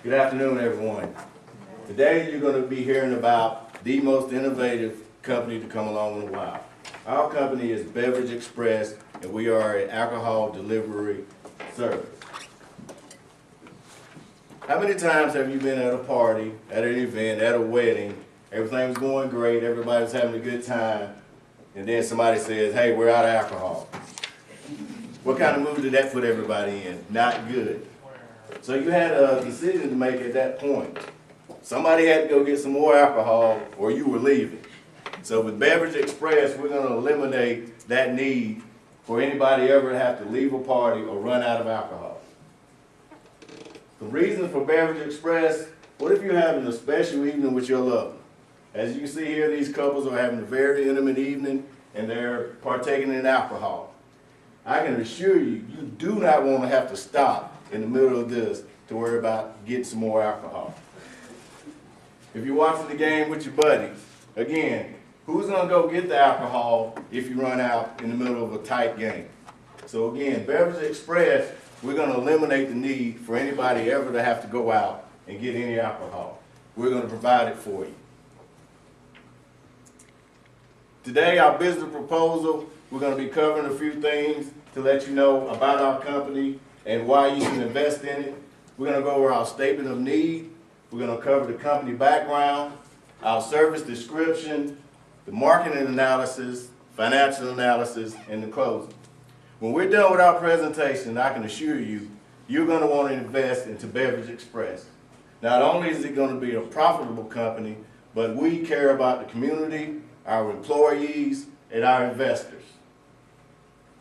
Good afternoon, everyone. Today you're going to be hearing about the most innovative company to come along in a while. Our company is Beverage Express, and we are an alcohol delivery service. How many times have you been at a party, at an event, at a wedding, everything was going great, everybody was having a good time, and then somebody says, hey, we're out of alcohol. What kind of mood did that put everybody in? Not good. So you had a decision to make at that point. Somebody had to go get some more alcohol or you were leaving. So with Beverage Express, we're going to eliminate that need for anybody ever to have to leave a party or run out of alcohol. The reason for Beverage Express, what if you're having a special evening with your loved one? As you can see here, these couples are having a very intimate evening and they're partaking in alcohol. I can assure you, you do not want to have to stop in the middle of this to worry about getting some more alcohol. If you're watching the game with your buddies, again, who's going to go get the alcohol if you run out in the middle of a tight game? So again, Beverage Express, we're going to eliminate the need for anybody ever to have to go out and get any alcohol. We're going to provide it for you. Today, our business proposal, we're going to be covering a few things to let you know about our company and why you should invest in it. We're going to go over our statement of need. We're going to cover the company background, our service description, the marketing analysis, financial analysis, and the closing. When we're done with our presentation, I can assure you, you're going to want to invest into Beverage Express. Not only is it going to be a profitable company, but we care about the community, our employees, and our investors.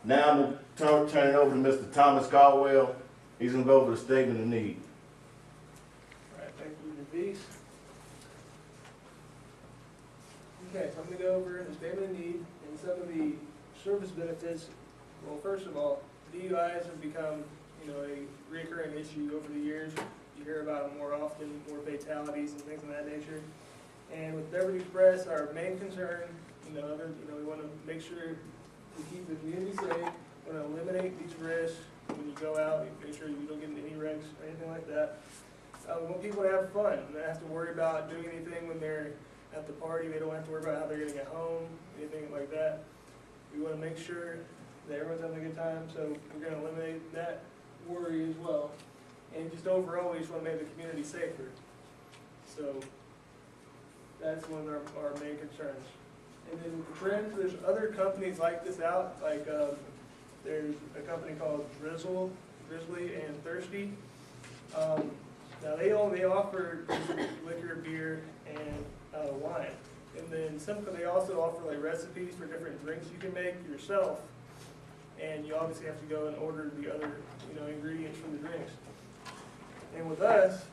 Now I'm going to turn it over to Mr. Thomas Caldwell. He's going to go over the statement of need. All right, thank you, Navis. Okay, so I'm going to go over the statement of need and some of the service benefits. Well, first of all, DUIs have become, a recurring issue over the years. You hear about them more often, more fatalities and things of that nature. And with Beverage Express, our main concern, we want to make sure to keep the community safe. We want to eliminate these risks when you go out. Make sure you don't get into any wrecks or anything like that. We want people to have fun. They don't have to worry about doing anything when they're at the party. They don't have to worry about how they're going to get home, anything like that. We want to make sure that everyone's having a good time, so we're going to eliminate that worry as well. And just overall, we just want to make the community safer. So that's one of our main concerns. And then the trends, there's other companies like this out, like there's a company called Drizzly and Thirsty. Now they offer liquor, beer, and wine. And then they also offer like recipes for different drinks you can make yourself. And you obviously have to go and order the other ingredients for the drinks. And with us,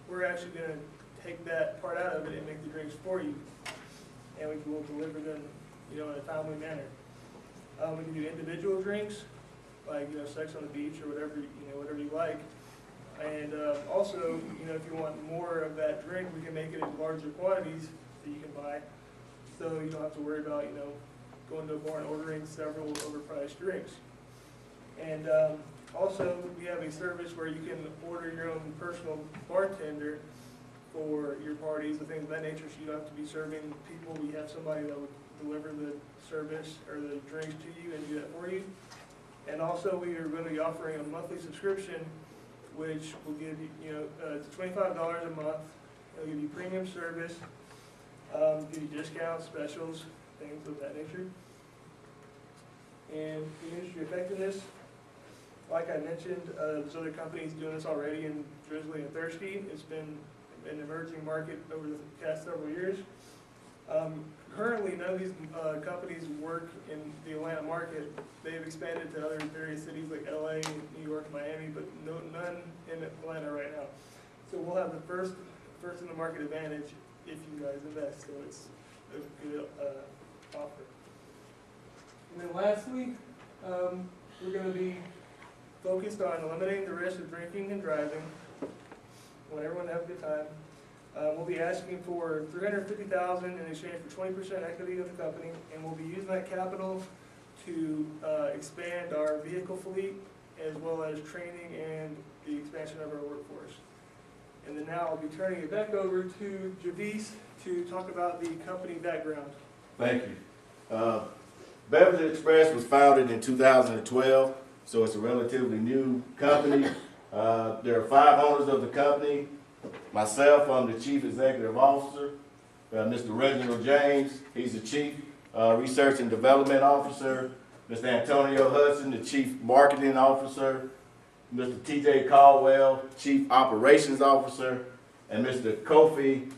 we're actually going to take that part out of it and make the drinks for you. And we will deliver them, in a timely manner. We can do individual drinks, like sex on the beach or whatever you like. And also, if you want more of that drink, we can make it in larger quantities that you can buy, so you don't have to worry about going to a bar and ordering several overpriced drinks. And also, we have a service where you can order your own personal bartender for your parties and things of that nature, so you don't have to be serving people. We have somebody that would deliver the service or the drinks to you and do that for you. And also, we are going to be offering a monthly subscription, which will give you, it's $25 a month. It'll give you premium service, give you discounts, specials, things of that nature. And the industry effectiveness, like I mentioned, there's other companies doing this already in Drizzly and Thirsty. It's been an emerging market over the past several years. Currently, none of these companies work in the Atlanta market. They've expanded to other various cities like LA, New York, Miami, but none in Atlanta right now. So we'll have the first in the market advantage if you guys invest. So it's a good offer. And then lastly, we're going to be focused on eliminating the risk of drinking and driving. We want everyone to have a good time. We'll be asking for $350,000 in exchange for 20% equity of the company, and we'll be using that capital to expand our vehicle fleet, as well as training and the expansion of our workforce. And then And now I'll be turning it back over to Javis to talk about the company background. Thank you. Beverage Express was founded in 2012, so it's a relatively new company. There are 5 owners of the company. Myself, I'm the Chief Executive Officer. Mr. Reginald James, he's the Chief Research and Development Officer. Mr. Antonio Hudson, the Chief Marketing Officer. Mr. TJ Caldwell, Chief Operations Officer. And Mr. Kofi,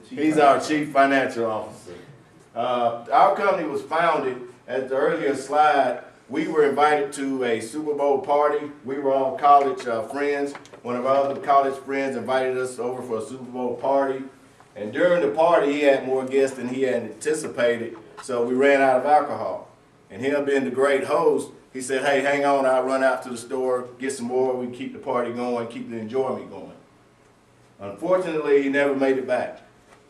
he's our Chief Financial Officer. Our company was founded, as the earlier slide, we were invited to a Super Bowl party. We were all college friends. One of our other college friends invited us over for a Super Bowl party. And during the party, he had more guests than he had anticipated, so we ran out of alcohol. And him being the great host, he said, hey, hang on, I'll run out to the store, get some more, we can keep the party going, keep the enjoyment going. Unfortunately, he never made it back.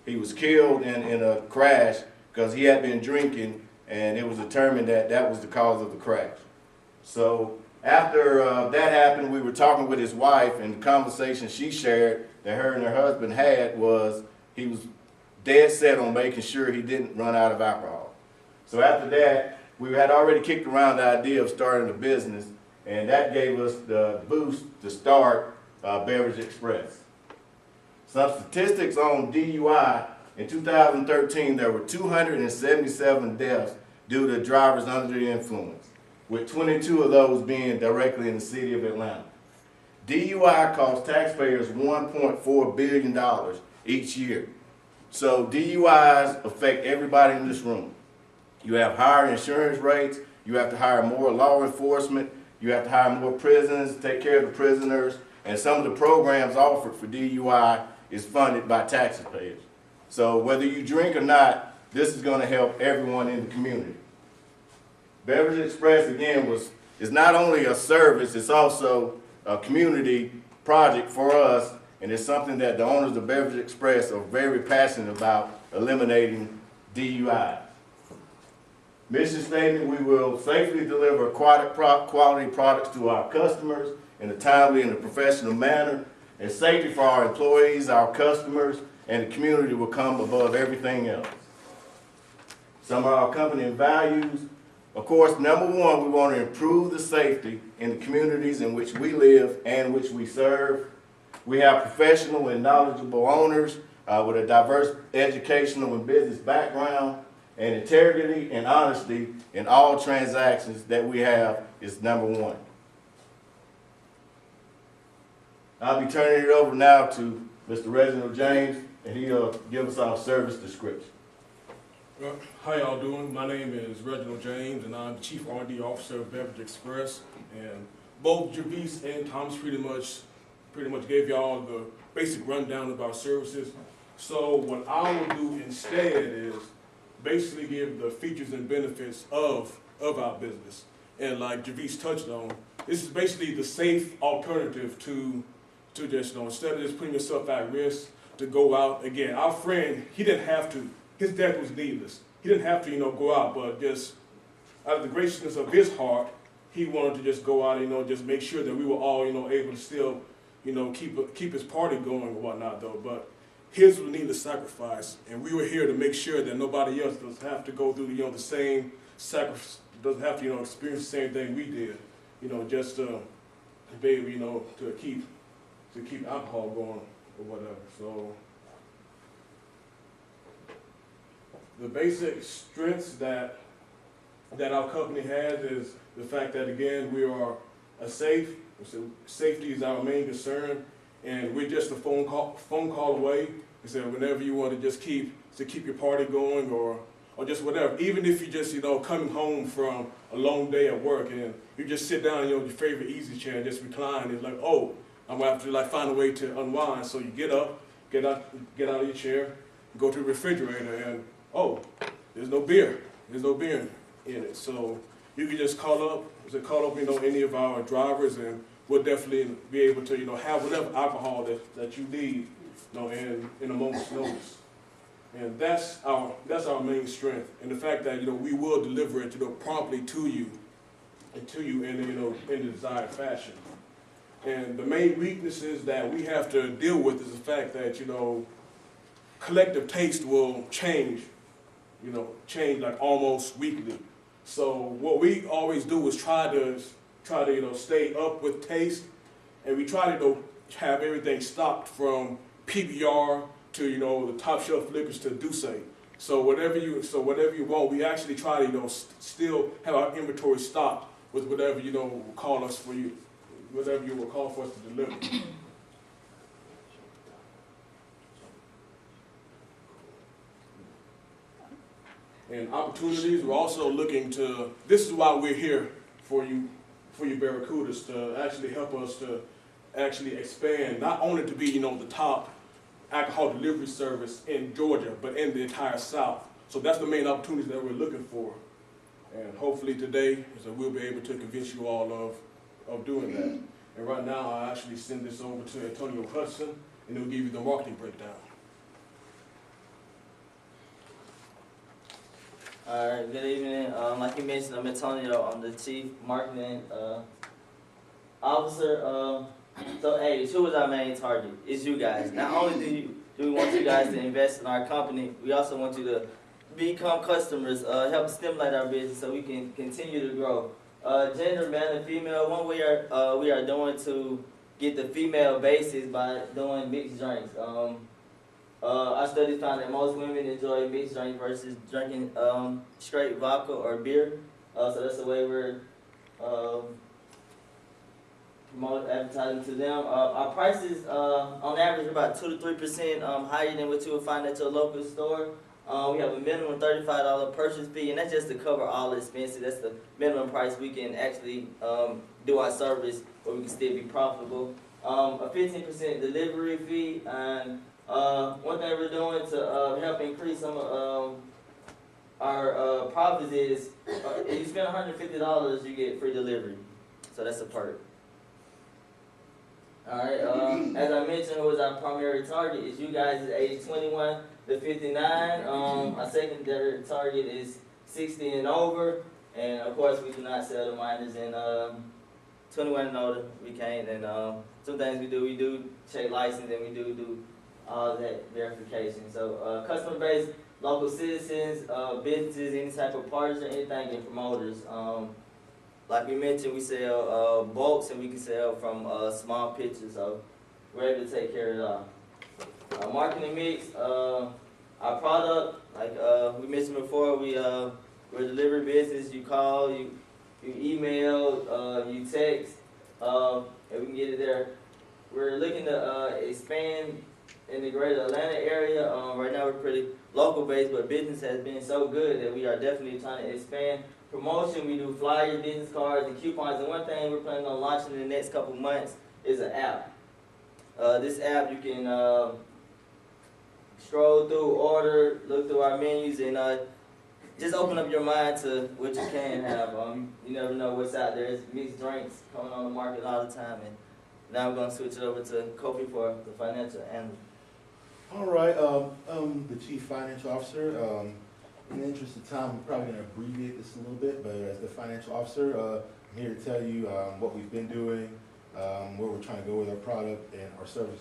He was killed in a crash because he had been drinking, and it was determined that that was the cause of the crash. So after that happened, we were talking with his wife, and the conversation she shared that her and her husband had was he was dead set on making sure he didn't run out of alcohol. So after that, we had already kicked around the idea of starting a business, and that gave us the boost to start Beverage Express. Some statistics on DUI. In 2013, there were 277 deaths due to drivers under the influence, with 22 of those being directly in the city of Atlanta. DUI costs taxpayers $1.4 billion each year. So DUIs affect everybody in this room. You have higher insurance rates, you have to hire more law enforcement, you have to hire more prisons, take care of the prisoners, and some of the programs offered for DUI is funded by taxpayers. So whether you drink or not, this is going to help everyone in the community. Beverage Express, again, is not only a service, it's also a community project for us, and it's something that the owners of Beverage Express are very passionate about, eliminating DUI. Mission statement: we will safely deliver quality products to our customers in a timely and a professional manner, and safety for our employees, our customers, and the community will come above everything else. Some of our company values: of course, number one, we want to improve the safety in the communities in which we live and which we serve. We have professional and knowledgeable owners with a diverse educational and business background, and integrity and honesty in all transactions that we have is number one. I'll be turning it over now to Mr. Reginald James, and he'll give us our service description. How y'all doing? My name is Reginald James, and I'm the Chief R&D Officer of Beverage Express. And both Javis and Thomas pretty much gave y'all the basic rundown of our services. So what I will do instead is basically give the features and benefits of our business. And like Javis touched on, this is basically the safe alternative to just, instead of just putting yourself at risk to go out. Again, our friend, he didn't have to. His death was needless. He didn't have to, go out, but just out of the graciousness of his heart, he wanted to just go out, just make sure that we were all, able to still, keep his party going and whatnot, though. But his was needless sacrifice, and we were here to make sure that nobody else doesn't have to go through, the same sacrifice, doesn't have to, experience the same thing we did, just to be able, to keep alcohol going or whatever. So the basic strengths that our company has is the fact that, again, we are safety is our main concern, and we're just a phone call away. So whenever you want to just keep your party going or just whatever, even if you just coming home from a long day at work and you just sit down in your favorite easy chair and just recline, it's like, oh, I'm gonna have to find a way to unwind. So you get up, get out of your chair, go to the refrigerator, and oh, there's no beer in it. So you can just call up any of our drivers, and we'll definitely be able to have whatever alcohol that you need in a moment's notice. And that's our main strength, and the fact that we will deliver it promptly to you in the desired fashion. And the main weaknesses that we have to deal with is the fact that, you know, collective taste will change, you know, change like almost weekly. So what we always do is try to you know, stay up with taste, and we try to, you know, have everything stocked from PBR to, you know, the top shelf liquors to Douce. So whatever you want, we actually try to, you know, still have our inventory stocked with whatever, you know, will call us for you, whatever you will call for us to deliver. And opportunities, we're also looking to, this is why we're here for you Barracudas, to actually help us to actually expand, not only to be, you know, the top alcohol delivery service in Georgia, but in the entire South. So that's the main opportunities that we're looking for. And hopefully today, so we'll be able to convince you all of doing that. And right now, I'll actually send this over to Antonio Hudson, and he'll give you the marketing breakdown. All right, good evening. Like you mentioned, I'm Antonio. I'm the Chief Marketing Officer. So, hey, who is our main target? It's you guys. Not only do we want you guys to invest in our company, we also want you to become customers, help stimulate our business so we can continue to grow. Gender, male and female, one we are doing to get the female basis by doing mixed drinks. Our studies found that most women enjoy mixed drink versus drinking straight vodka or beer. So that's the way we're promoting, advertising to them. Our prices, on average, are about 2 to 3% higher than what you would find at your local store. We have a minimum $35 purchase fee, and that's just to cover all the expenses. That's the minimum price we can actually do our service, where we can still be profitable. A 15% delivery fee, and one thing we're doing to help increase some of our profits is if you spend $150, you get free delivery. So that's a perk. All right. As I mentioned, who is our primary target is you guys is age 21 to 59. Our secondary target is 60 and over, and of course we do not sell to minors and 21 and older. We can't. And some things we do check license, and we do all that verification. So customer base, local citizens, businesses, any type of parties or anything, and promoters. Like we mentioned, we sell bulks, and we can sell from small pitchers, so we're able to take care of it all. Marketing mix, our product, like we mentioned before, we're a delivery business. You call, you email, you text, and we can get it there. We're looking to expand in the greater Atlanta area. Right now we're pretty local based, but business has been so good that we are definitely trying to expand. Promotion, we do flyers, business cards, and coupons. And one thing we're planning on launching in the next couple months is an app. This app, you can scroll through, order, look through our menus, and just open up your mind to what you can have. You never know what's out there. There's mixed drinks coming on the market all the time. And now I'm going to switch it over to Kofi for the financial analyst. All right, I'm the Chief Financial Officer. In the interest of time, I'm probably going to abbreviate this a little bit, but as the Financial Officer, I'm here to tell you what we've been doing, where we're trying to go with our product and our service,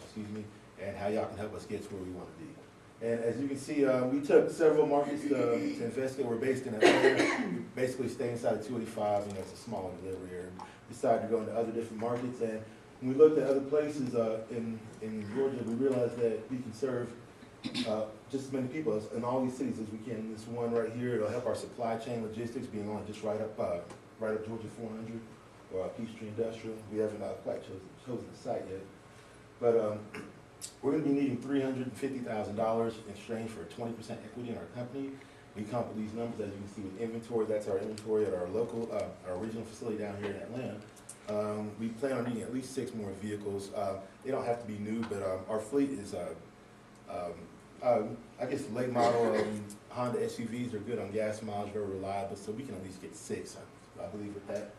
and how y'all can help us get to where we want to be. And as you can see, we took several markets to investigate. We're based in Atlanta. We basically stay inside of 285, it's a smaller delivery area. We decided to go into other different markets, and when we looked at other places in Georgia, we realized that we can serve just as many people in all these cities as we can. This one right here, it'll help our supply chain logistics, being on just right up Georgia 400 or Peachtree Industrial. We haven't quite chosen the site yet, but we're going to be needing $350,000 in exchange for 20% equity in our company. We come up with these numbers, as you can see, with inventory. That's our inventory at our local, our regional facility down here in Atlanta. We plan on needing at least 6 more vehicles. They don't have to be new, but our fleet is I guess the late model Honda SUVs are good on gas mileage, very reliable, so we can at least get 6, I believe, with that.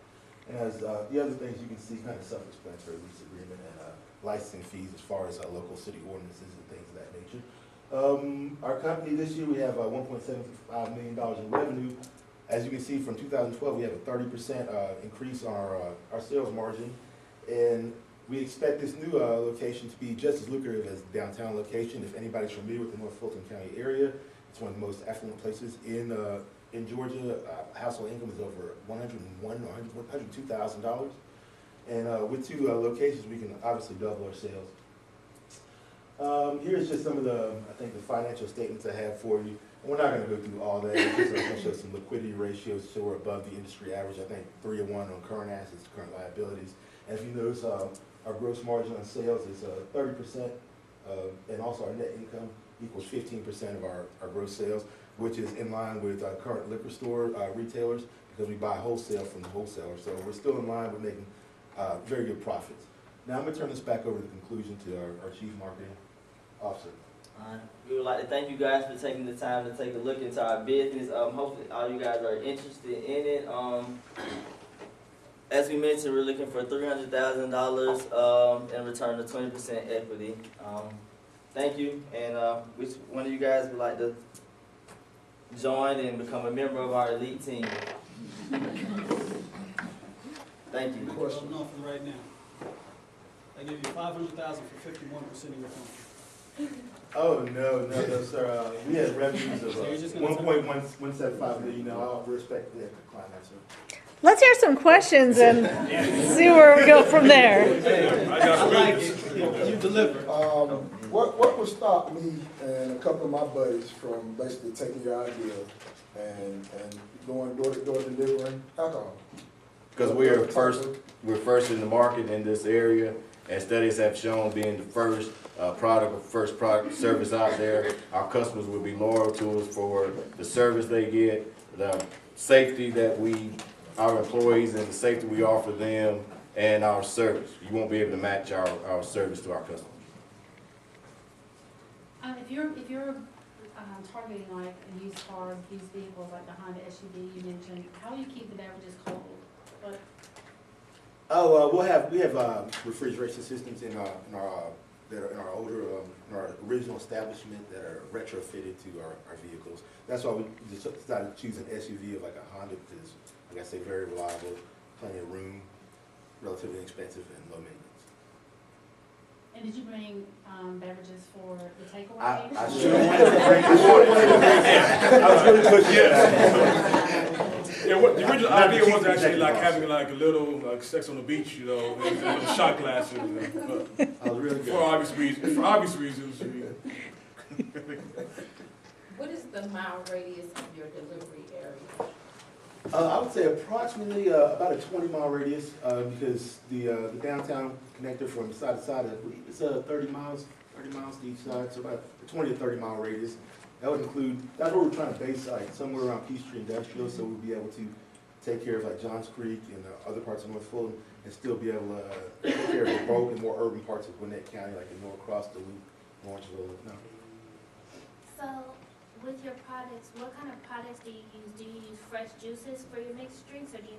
And as the other things you can see, kind of self-explanatory lease agreement and licensing fees as far as local city ordinances and things of that nature. Our company this year, we have $1.75 million in revenue. As you can see, from 2012, we have a 30% increase on our sales margin. And We expect this new location to be just as lucrative as the downtown location. If anybody's familiar with the North Fulton County area, it's one of the most affluent places in Georgia. Household income is over $101,000 or $102,000. And with two locations, we can obviously double our sales. Here's just some of the, I think, the financial statements I have for you. We're not going to go through all that. I'm just going to show some liquidity ratios so we're above the industry average. I think 3-1 on current assets, current liabilities. And if you notice, our gross margin on sales is 30%, and also our net income equals 15% of our gross sales, which is in line with current liquor store retailers because we buy wholesale from the wholesaler. So we're still in line with making very good profits. Now I'm going to turn this back over to the conclusion to our Chief Marketing Officer. Alright, we would like to thank you guys for taking the time to take a look into our business. Hopefully all you guys are interested in it. As we mentioned, we're looking for $300,000 in return to 20% equity. Thank you, and which one of you guys would like to join and become a member of our elite team? Thank you. Question for right now. I give you $500,000 for 51% of your company. Oh, no, sir. We had revenues of So you're just gonna 1.175 million. I'll respect the decline, sir. Let's hear some questions and see where we go from there. I like it. You deliver. What would stop me and a couple of my buddies from basically taking your idea and going door to door delivering alcohol? Because we're first in the market in this area, and studies have shown being the first first product service out there, our customers will be loyal to us for the service they get, the safety that our employees and the safety we offer them, and our service. You won't be able to match our service to our customers. If you're targeting like a used car, used vehicles like the Honda SUV you mentioned, how do you keep the beverages cold? We have refrigeration systems in our original establishment that are retrofitted to our vehicles. That's why we decided to choose an SUV of like a Honda because, like I say, very reliable, plenty of room, relatively inexpensive, and low maintenance. And did you bring beverages for the takeaway? I should have wanted to bring. I was really pushing it. Yeah, what the original idea was actually like having like a little like sex on the beach, you know, and little shot glasses. But I was really good. for obvious reasons. What is the mile radius of your delivery area? I would say approximately about a 20-mile radius because the downtown connector from side to side, it's 30 miles to each side, so about a 20 to 30-mile radius. That would include, that's where we're trying to base like somewhere around Peachtree Industrial, so we'll be able to take care of like Johns Creek and other parts of North Fulton and still be able to take care of the broken, more urban parts of Gwinnett County, like in Norcross, Duluth, Lawrenceville. No. So, with your products, what kind of products do you use? Do you use fresh juices for your mixed drinks, or do you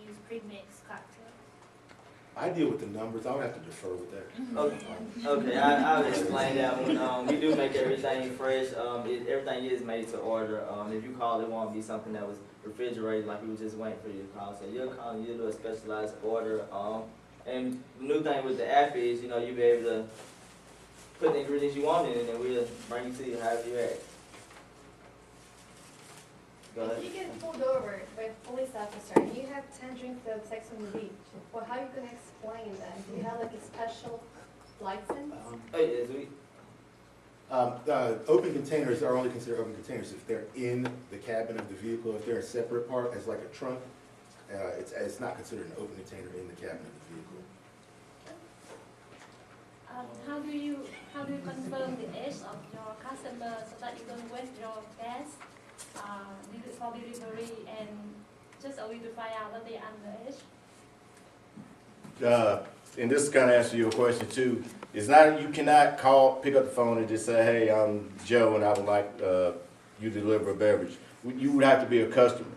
use pre-mixed cocktails? I deal with the numbers. I would have to defer with that. Okay, I'll explain that one. We do make everything fresh. Everything is made to order. If you call, it won't be something that was refrigerated like we were just waiting for you to call. So you'll call and you'll do a specialized order. And the new thing with the app is, you know, you'll be able to put the ingredients you want in it and we'll bring it to you however you ask. Go ahead. If you get pulled over by a police officer and you have 10 drinks of Sex on the Beach, well, how are you going to explain that? Do you have like a special license? Yes, we. Open containers are only considered open containers if they're in the cabin of the vehicle. If they're a separate part, as like a trunk, it's not considered an open container in the cabin of the vehicle. How do you confirm the age of your customer so that you don't waste your gas? For delivery, and just a way to find out that they're underage? And this kind of answers your question too. It's not, you cannot pick up the phone and just say, hey, I'm Joe and I would like you to deliver a beverage. You would have to be a customer.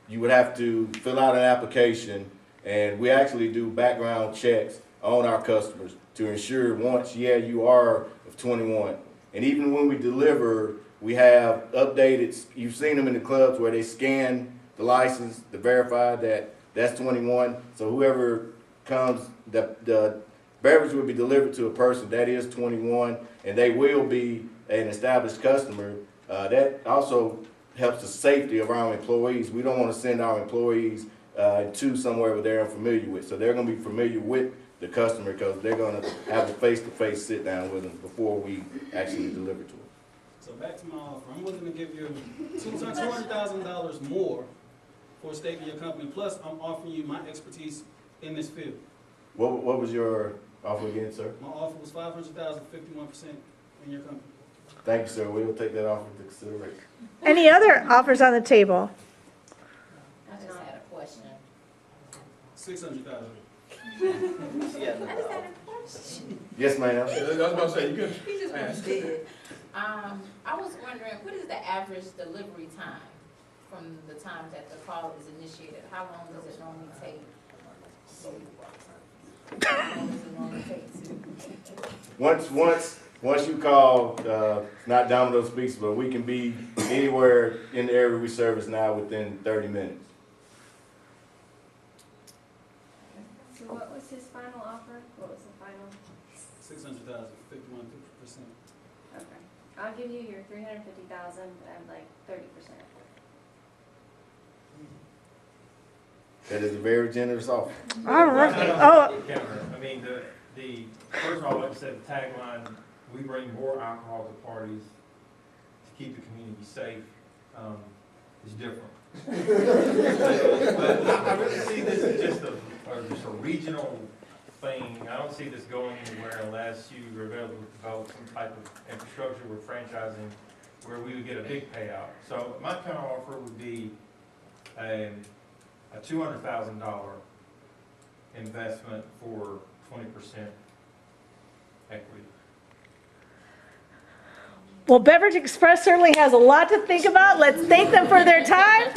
You would have to fill out an application, and we actually do background checks on our customers to ensure once, yeah, you are of 21. And even when we deliver, we have updated, you've seen them in the clubs where they scan the license to verify that that's 21. So whoever comes, the beverage will be delivered to a person that is 21, and they will be an established customer. That also helps the safety of our employees. We don't want to send our employees to somewhere where they're unfamiliar with. So they're going to be familiar with the customer because they're going to have a face-to-face sit-down with them before we actually deliver to them. So back to my offer, I'm willing to give you $200,000 more for a stake in your company, plus I'm offering you my expertise in this field. What was your offer again, sir? My offer was $500,000, 51% in your company. Thank you, sir. We'll take that offer into consideration. Any other offers on the table? I just had a question. $600,000. Yes, ma'am. I was about to say, you can. He just wants dead. I was wondering, what is the average delivery time from the time that the call is initiated? How long does it normally take? How long does it normally take to? Once you call, not Domino's Pizza, but we can be anywhere in the area we service now within 30 minutes. So what was his final offer? What was the final? $600,000, 51%. Okay. I'll give you your 350,000, but I'm like 30%. That is a very generous offer. All right. Oh, I mean, first of all, like I said, the tagline, we bring more alcohol to parties to keep the community safe, is different. But I really see this as just a regional thing. I don't see this going anywhere unless you are able to develop some type of infrastructure with franchising where we would get a big payout. So my kind of offer would be a $200,000 investment for 20% equity. well, Beverage Express certainly has a lot to think about. Let's thank them for their time.